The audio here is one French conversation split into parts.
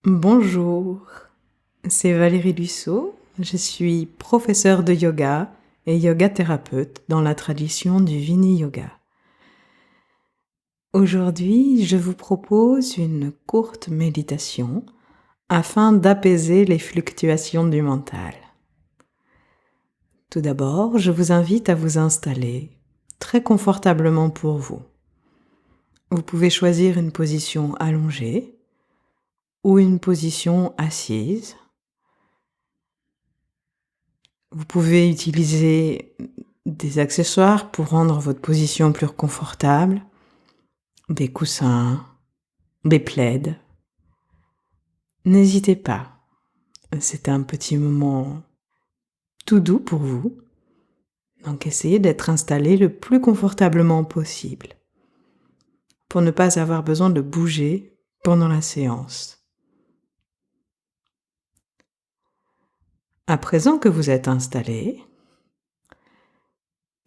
Bonjour, c'est Valérie Dussault. Je suis professeure de yoga et yoga thérapeute dans la tradition du Vini Yoga. Aujourd'hui, je vous propose une courte méditation afin d'apaiser les fluctuations du mental. Tout d'abord, je vous invite à vous installer très confortablement pour vous. Vous pouvez choisir une position allongée ou une position assise. Vous pouvez utiliser des accessoires pour rendre votre position plus confortable, des coussins, des plaids. N'hésitez pas, c'est un petit moment tout doux pour vous, donc essayez d'être installé le plus confortablement possible pour ne pas avoir besoin de bouger pendant la séance. À présent que vous êtes installé,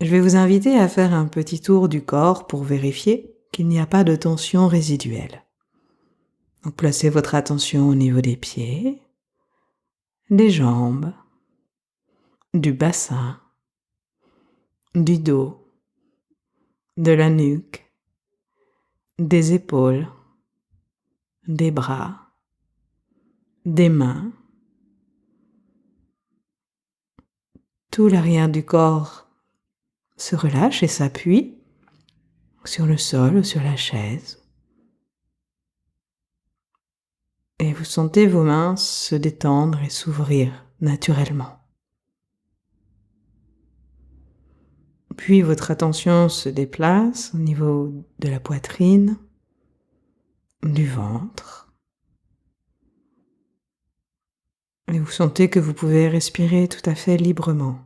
je vais vous inviter à faire un petit tour du corps pour vérifier qu'il n'y a pas de tension résiduelle. Donc placez votre attention au niveau des pieds, des jambes, du bassin, du dos, de la nuque, des épaules, des bras, des mains. Tout l'arrière du corps se relâche et s'appuie sur le sol ou sur la chaise. Et vous sentez vos mains se détendre et s'ouvrir naturellement. Puis votre attention se déplace au niveau de la poitrine, du ventre. Et vous sentez que vous pouvez respirer tout à fait librement,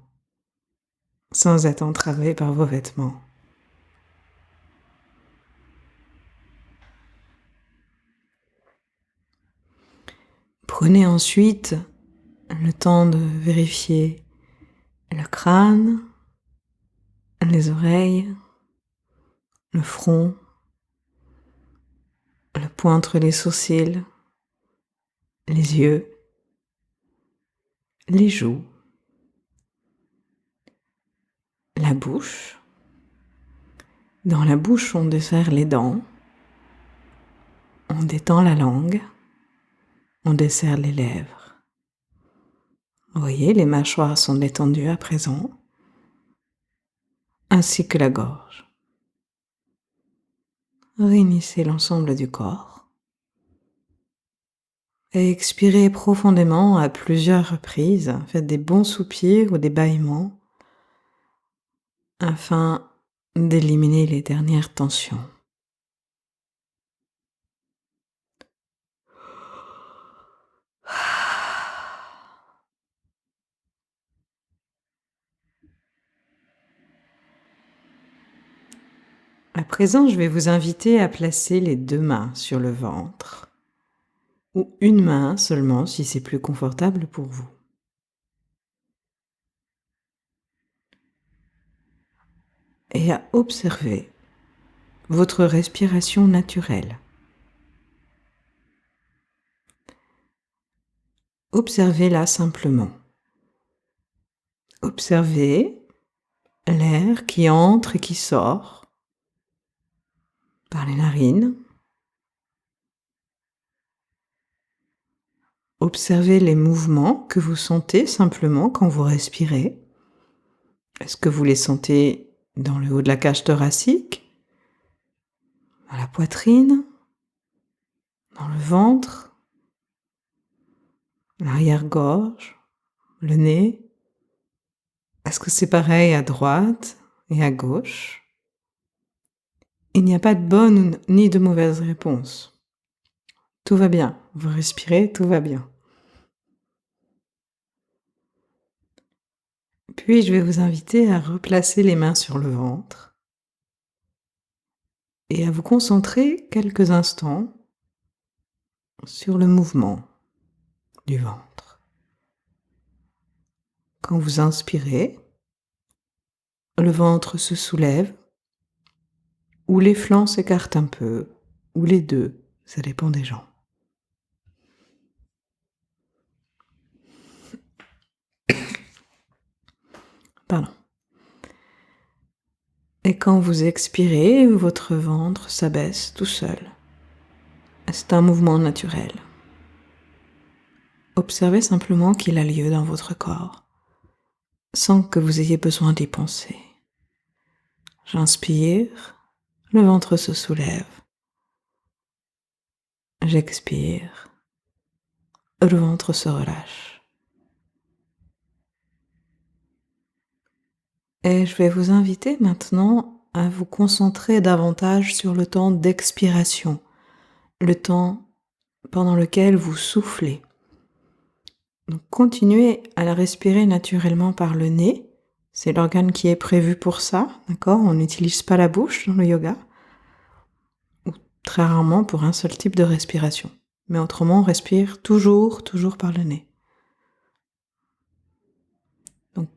sans être entravé par vos vêtements. Prenez ensuite le temps de vérifier le crâne, les oreilles, le front, le point entre les sourcils, les yeux, les joues, la bouche. Dans la bouche, on desserre les dents, on détend la langue, on desserre les lèvres. Vous voyez, les mâchoires sont détendues à présent, ainsi que la gorge. Réunissez l'ensemble du corps et expirez profondément à plusieurs reprises. Faites des bons soupirs ou des bâillements afin d'éliminer les dernières tensions. À présent, je vais vous inviter à placer les deux mains sur le ventre, ou une main seulement si c'est plus confortable pour vous. Et à observer votre respiration naturelle. Observez-la simplement. Observez l'air qui entre et qui sort par les narines. Observez les mouvements que vous sentez simplement quand vous respirez. Est-ce que vous les sentez dans le haut de la cage thoracique, dans la poitrine, dans le ventre, l'arrière-gorge, le nez? Est-ce que c'est pareil à droite et à gauche? Il n'y a pas de bonne ni de mauvaise réponse. Tout va bien. Vous respirez, tout va bien. Puis je vais vous inviter à replacer les mains sur le ventre et à vous concentrer quelques instants sur le mouvement du ventre. Quand vous inspirez, le ventre se soulève, ou les flancs s'écartent un peu, ou les deux, ça dépend des gens. Pardon. Et quand vous expirez, votre ventre s'abaisse tout seul. C'est un mouvement naturel. Observez simplement qu'il a lieu dans votre corps, sans que vous ayez besoin d'y penser. J'inspire, le ventre se soulève. J'expire, le ventre se relâche. Et je vais vous inviter maintenant à vous concentrer davantage sur le temps d'expiration, le temps pendant lequel vous soufflez. Donc continuez à la respirer naturellement par le nez. C'est l'organe qui est prévu pour ça, d'accord? On n'utilise pas la bouche dans le yoga, ou très rarement pour un seul type de respiration. Mais autrement, on respire toujours par le nez. Donc,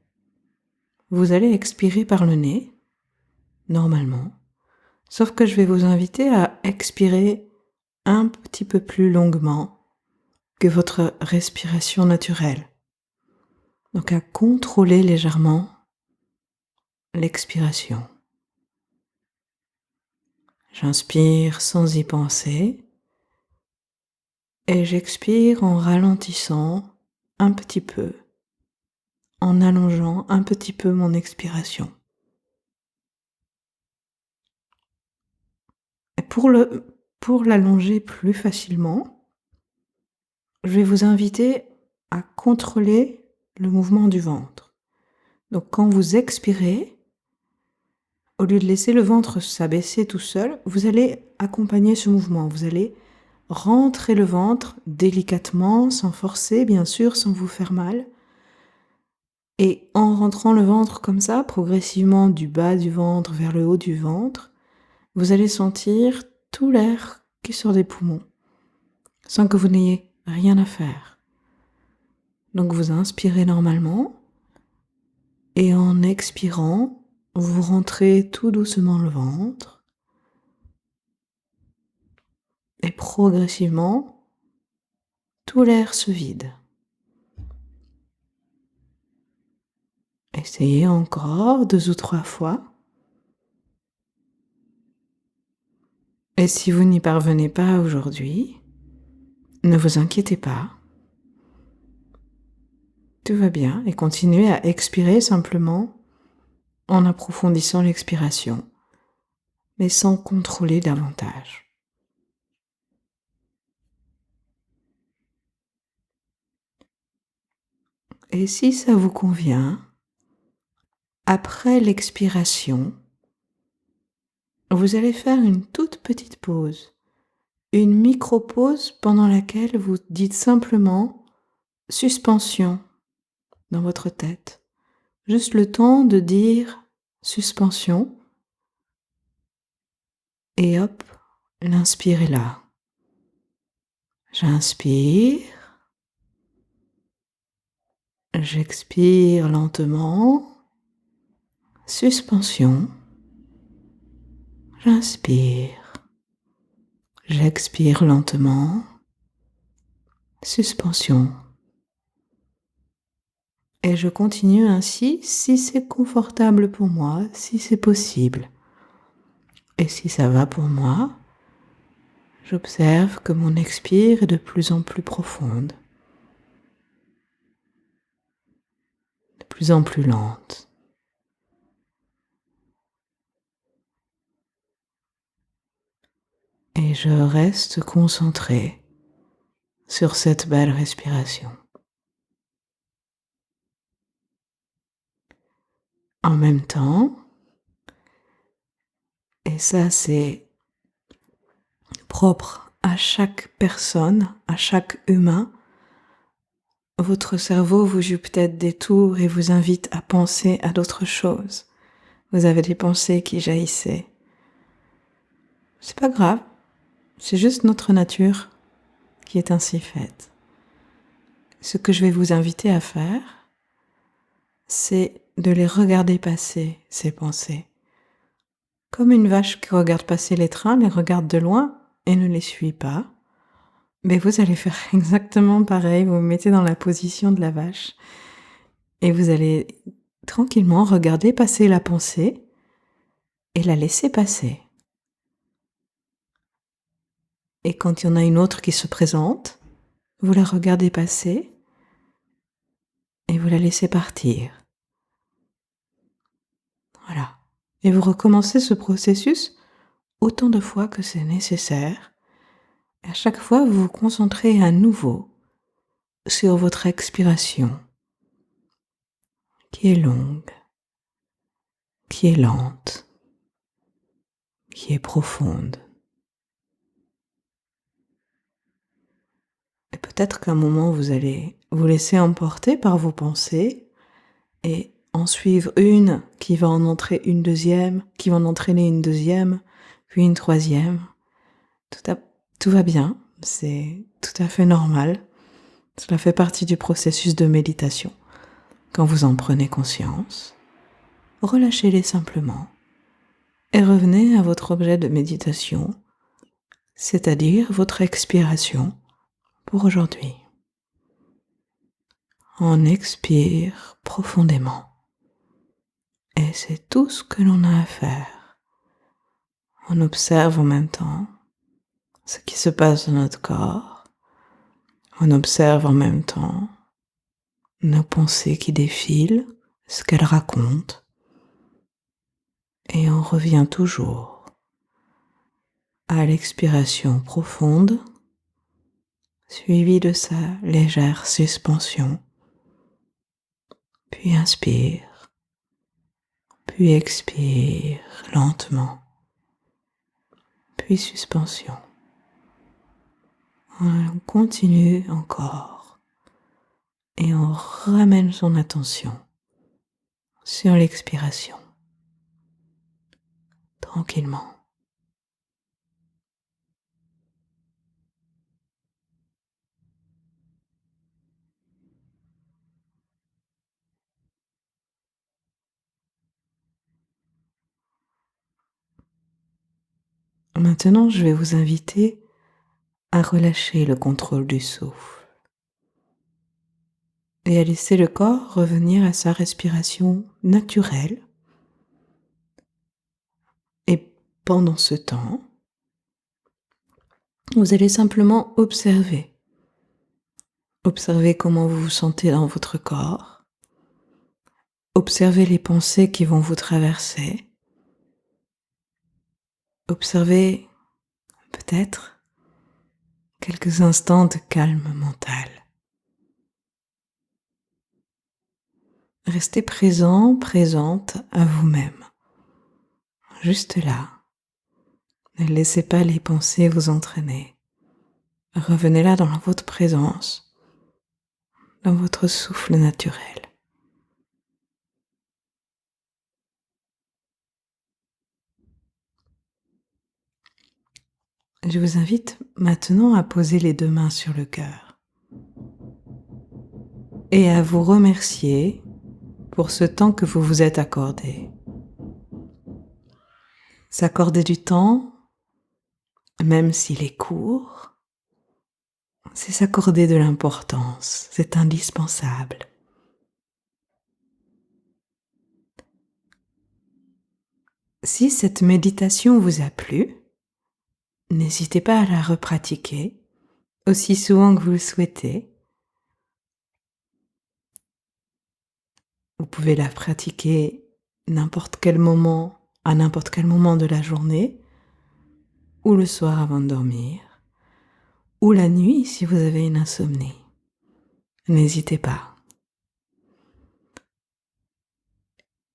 vous allez expirer par le nez, normalement, sauf que je vais vous inviter à expirer un petit peu plus longuement que votre respiration naturelle. Donc à contrôler légèrement l'expiration. J'inspire sans y penser et j'expire en ralentissant un petit peu, en allongeant un petit peu mon expiration. Et pour l'allonger plus facilement, je vais vous inviter à contrôler le mouvement du ventre. Donc quand vous expirez, au lieu de laisser le ventre s'abaisser tout seul, vous allez accompagner ce mouvement. Vous allez rentrer le ventre délicatement, sans forcer, bien sûr, sans vous faire mal. Et en rentrant le ventre comme ça, progressivement du bas du ventre vers le haut du ventre, vous allez sentir tout l'air qui sort des poumons, sans que vous n'ayez rien à faire. Donc vous inspirez normalement, et en expirant, vous rentrez tout doucement le ventre, et progressivement, tout l'air se vide. Essayez encore 2 ou 3 fois. Et si vous n'y parvenez pas aujourd'hui, ne vous inquiétez pas. Tout va bien et continuez à expirer simplement en approfondissant l'expiration, mais sans contrôler davantage. Et si ça vous convient, après l'expiration, vous allez faire une toute petite pause, une micro-pause pendant laquelle vous dites simplement « suspension » dans votre tête. Juste le temps de dire « suspension » et hop, l'inspire est là. J'inspire, j'expire lentement, suspension, j'inspire, j'expire lentement, suspension. Et je continue ainsi si c'est confortable pour moi, si c'est possible. Et si ça va pour moi, j'observe que mon expire est de plus en plus profonde, de plus en plus lente. Et je reste concentré sur cette belle respiration. En même temps, et ça c'est propre à chaque personne, à chaque humain, votre cerveau vous joue peut-être des tours et vous invite à penser à d'autres choses. Vous avez des pensées qui jaillissaient. C'est pas grave, c'est juste notre nature qui est ainsi faite. Ce que je vais vous inviter à faire, c'est de les regarder passer, ces pensées. Comme une vache qui regarde passer les trains, les regarde de loin et ne les suit pas. Mais vous allez faire exactement pareil, vous vous mettez dans la position de la vache et vous allez tranquillement regarder passer la pensée et la laisser passer. Et quand il y en a une autre qui se présente, vous la regardez passer et vous la laissez partir. Voilà. Et vous recommencez ce processus autant de fois que c'est nécessaire. Et à chaque fois, vous vous concentrez à nouveau sur votre expiration, qui est longue, qui est lente, qui est profonde. Et peut-être qu'à un moment, vous allez vous laisser emporter par vos pensées et en suivre une qui va en entrer une deuxième, qui va en entraîner une deuxième, puis une troisième. Tout va bien, c'est tout à fait normal. Cela fait partie du processus de méditation. Quand vous en prenez conscience, relâchez-les simplement et revenez à votre objet de méditation, c'est-à-dire votre expiration pour aujourd'hui. On expire profondément et c'est tout ce que l'on a à faire. On observe en même temps ce qui se passe dans notre corps. On observe en même temps nos pensées qui défilent, ce qu'elles racontent. Et on revient toujours à l'expiration profonde, suivie de sa légère suspension. Puis inspire, puis expire lentement, puis suspension. On continue encore et on ramène son attention sur l'expiration, tranquillement. Maintenant, je vais vous inviter à relâcher le contrôle du souffle et à laisser le corps revenir à sa respiration naturelle. Et pendant ce temps, vous allez simplement observer. Observez comment vous vous sentez dans votre corps. Observez les pensées qui vont vous traverser. Observez peut-être quelques instants de calme mental. Restez présent, présente à vous-même. Juste là. Ne laissez pas les pensées vous entraîner. Revenez là dans votre présence, dans votre souffle naturel. Je vous invite maintenant à poser les deux mains sur le cœur et à vous remercier pour ce temps que vous vous êtes accordé. S'accorder du temps, même s'il est court, c'est s'accorder de l'importance, c'est indispensable. Si cette méditation vous a plu, n'hésitez pas à la repratiquer aussi souvent que vous le souhaitez. Vous pouvez la pratiquer n'importe quel moment, à n'importe quel moment de la journée, ou le soir avant de dormir, ou la nuit si vous avez une insomnie. N'hésitez pas.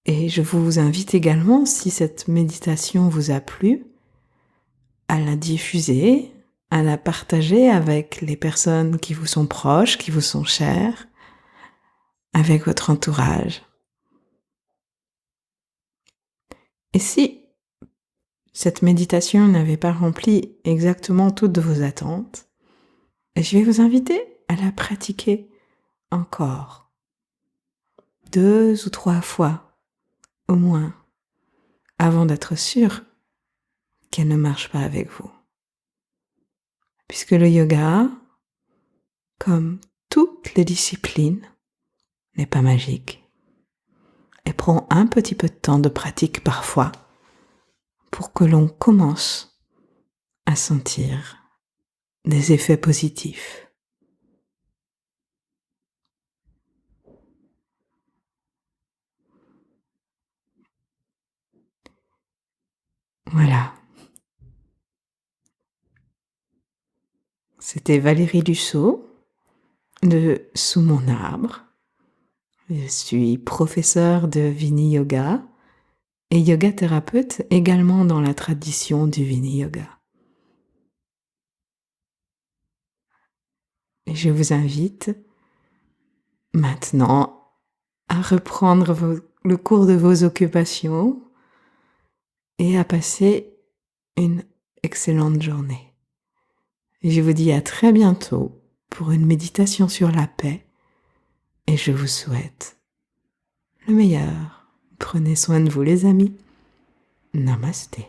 Et je vous invite également, si cette méditation vous a plu, à la diffuser, à la partager avec les personnes qui vous sont proches, qui vous sont chères, avec votre entourage. Et si cette méditation n'avait pas rempli exactement toutes vos attentes, je vais vous inviter à la pratiquer encore 2 ou 3 fois au moins avant d'être sûr qu'elle ne marche pas avec vous. Puisque le yoga, comme toutes les disciplines, n'est pas magique. et prend un petit peu de temps de pratique parfois pour que l'on commence à sentir des effets positifs. Voilà, c'était Valérie Dussault de Sous mon arbre. Je suis professeure de Vini Yoga et yoga thérapeute également dans la tradition du Vini Yoga. Et je vous invite maintenant à reprendre le cours de vos occupations et à passer une excellente journée. Je vous dis à très bientôt pour une méditation sur la paix et je vous souhaite le meilleur. Prenez soin de vous les amis. Namasté.